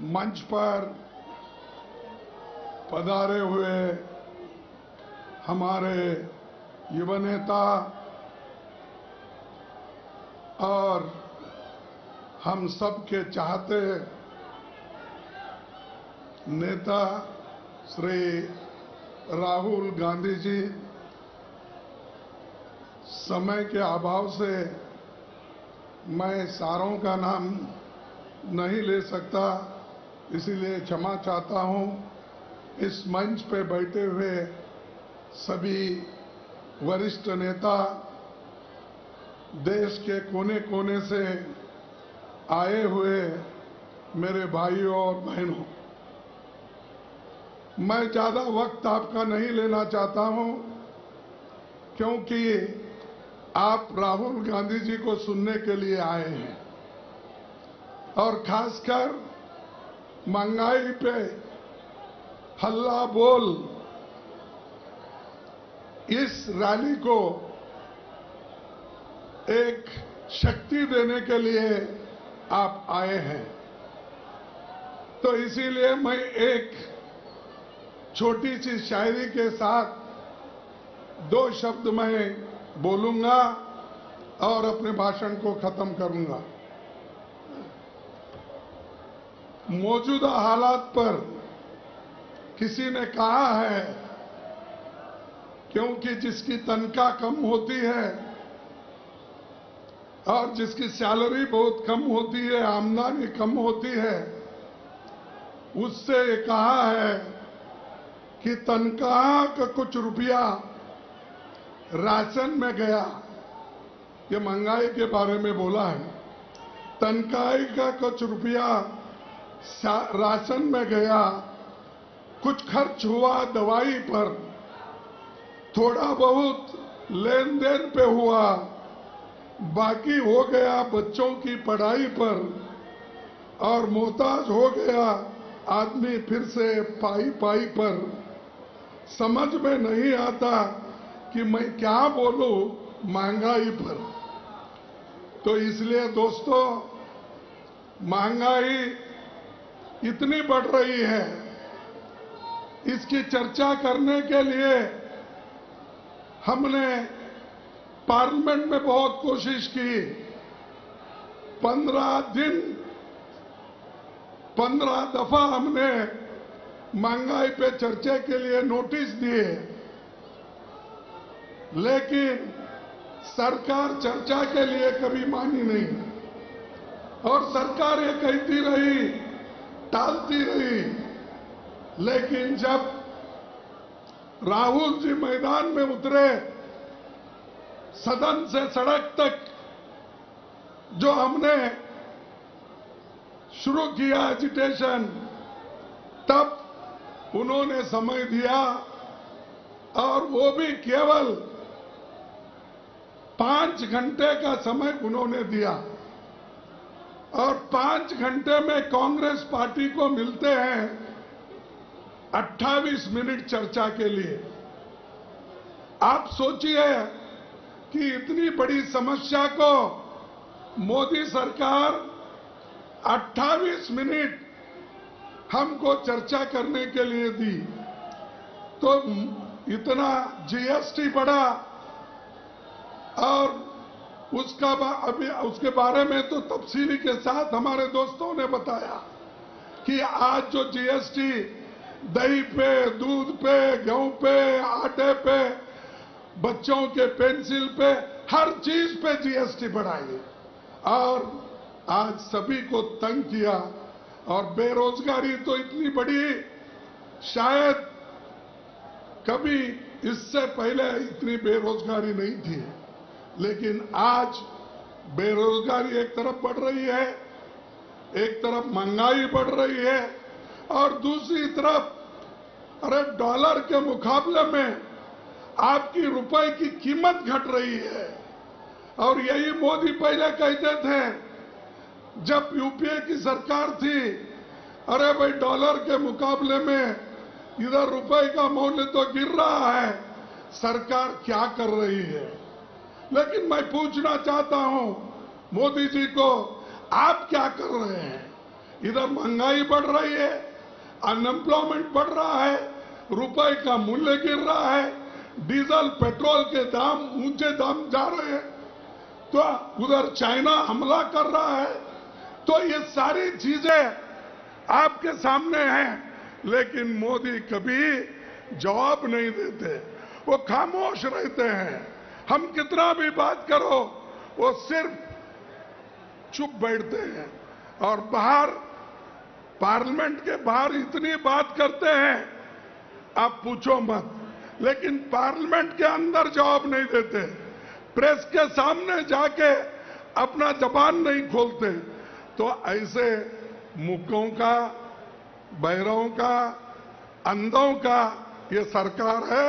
मंच पर पधारे हुए हमारे युवा नेता और हम सबके चाहते नेता श्री राहुल गांधी जी, समय के अभाव से मैं सारों का नाम नहीं ले सकता, इसीलिए क्षमा चाहता हूं। इस मंच पे बैठे हुए सभी वरिष्ठ नेता, देश के कोने कोने से आए हुए मेरे भाइयों और बहनों, मैं ज्यादा वक्त आपका नहीं लेना चाहता हूं, क्योंकि आप राहुल गांधी जी को सुनने के लिए आए हैं और खासकर महंगाई पे हल्ला बोल इस रैली को एक शक्ति देने के लिए आप आए हैं। तो इसीलिए मैं एक छोटी सी शायरी के साथ 2 शब्द मैं बोलूंगा और अपने भाषण को खत्म करूंगा। मौजूदा हालात पर किसी ने कहा है, क्योंकि जिसकी तनख्वाह कम होती है और जिसकी सैलरी बहुत कम होती है, आमदनी कम होती है, उससे कहा है कि तनख्वाह का कुछ रुपया राशन में गया। ये महंगाई के बारे में बोला है। तनख्वाह का कुछ रुपया राशन में गया, कुछ खर्च हुआ दवाई पर, थोड़ा बहुत लेन देन पे हुआ, बाकी हो गया बच्चों की पढ़ाई पर, और मोहताज हो गया आदमी फिर से पाई पाई पर। समझ में नहीं आता कि मैं क्या बोलूं महंगाई पर। तो इसलिए दोस्तों, महंगाई इतनी बढ़ रही है, इसकी चर्चा करने के लिए हमने पार्लियामेंट में बहुत कोशिश की। 15 दफा हमने महंगाई पे चर्चा के लिए नोटिस दिए, लेकिन सरकार चर्चा के लिए कभी मानी नहीं और सरकार ये कहती रही, टालती रही। लेकिन जब राहुल जी मैदान में उतरे, सदन से सड़क तक जो हमने शुरू किया एजिटेशन, तब उन्होंने समय दिया और वो भी केवल 5 घंटे का समय उन्होंने दिया। और 5 घंटे में कांग्रेस पार्टी को मिलते हैं 28 मिनट चर्चा के लिए। आप सोचिए कि इतनी बड़ी समस्या को मोदी सरकार 28 मिनट हमको चर्चा करने के लिए दी। तो इतना जीएसटी बढ़ा और उसके बारे में तो तफसीली के साथ हमारे दोस्तों ने बताया कि आज जो जीएसटी दही पे, दूध पे, गेहूं पे, आटे पे, बच्चों के पेंसिल पे, हर चीज पे जीएसटी बढ़ाई और आज सभी को तंग किया। और बेरोजगारी तो इतनी बड़ी, शायद कभी इससे पहले इतनी बेरोजगारी नहीं थी। लेकिन आज बेरोजगारी एक तरफ बढ़ रही है, एक तरफ महंगाई बढ़ रही है और दूसरी तरफ डॉलर के मुकाबले में आपकी रुपए की कीमत घट रही है। और यही मोदी पहले कहते थे जब यूपीए की सरकार थी, अरे भाई डॉलर के मुकाबले में इधर रुपए का मूल्य तो गिर रहा है, सरकार क्या कर रही है। लेकिन मैं पूछना चाहता हूं मोदी जी को, आप क्या कर रहे हैं? इधर महंगाई बढ़ रही है, अनएम्प्लॉयमेंट बढ़ रहा है, रुपए का मूल्य गिर रहा है, डीजल पेट्रोल के दाम ऊंचे दाम जा रहे हैं, तो उधर चाइना हमला कर रहा है। तो ये सारी चीजें आपके सामने हैं, लेकिन मोदी कभी जवाब नहीं देते, वो खामोश रहते हैं। हम कितना भी बात करो वो सिर्फ चुप बैठते हैं, और बाहर पार्लियामेंट के बाहर इतनी बात करते हैं आप पूछो मत, लेकिन पार्लियामेंट के अंदर जवाब नहीं देते, प्रेस के सामने जाके अपना जबान नहीं खोलते। तो ऐसे मूकों का, बहरों का, अंधों का ये सरकार है,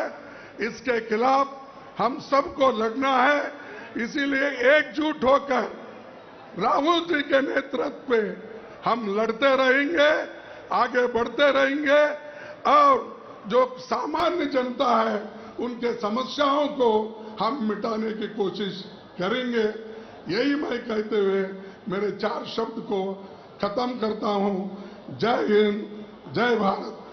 इसके खिलाफ हम सबको लड़ना है। इसीलिए एकजुट होकर राहुल जी के नेतृत्व में हम लड़ते रहेंगे, आगे बढ़ते रहेंगे, और जो सामान्य जनता है उनके समस्याओं को हम मिटाने की कोशिश करेंगे। यही मैं कहते हुए मेरे 4 शब्द को खत्म करता हूं। जय हिंद, जय भारत।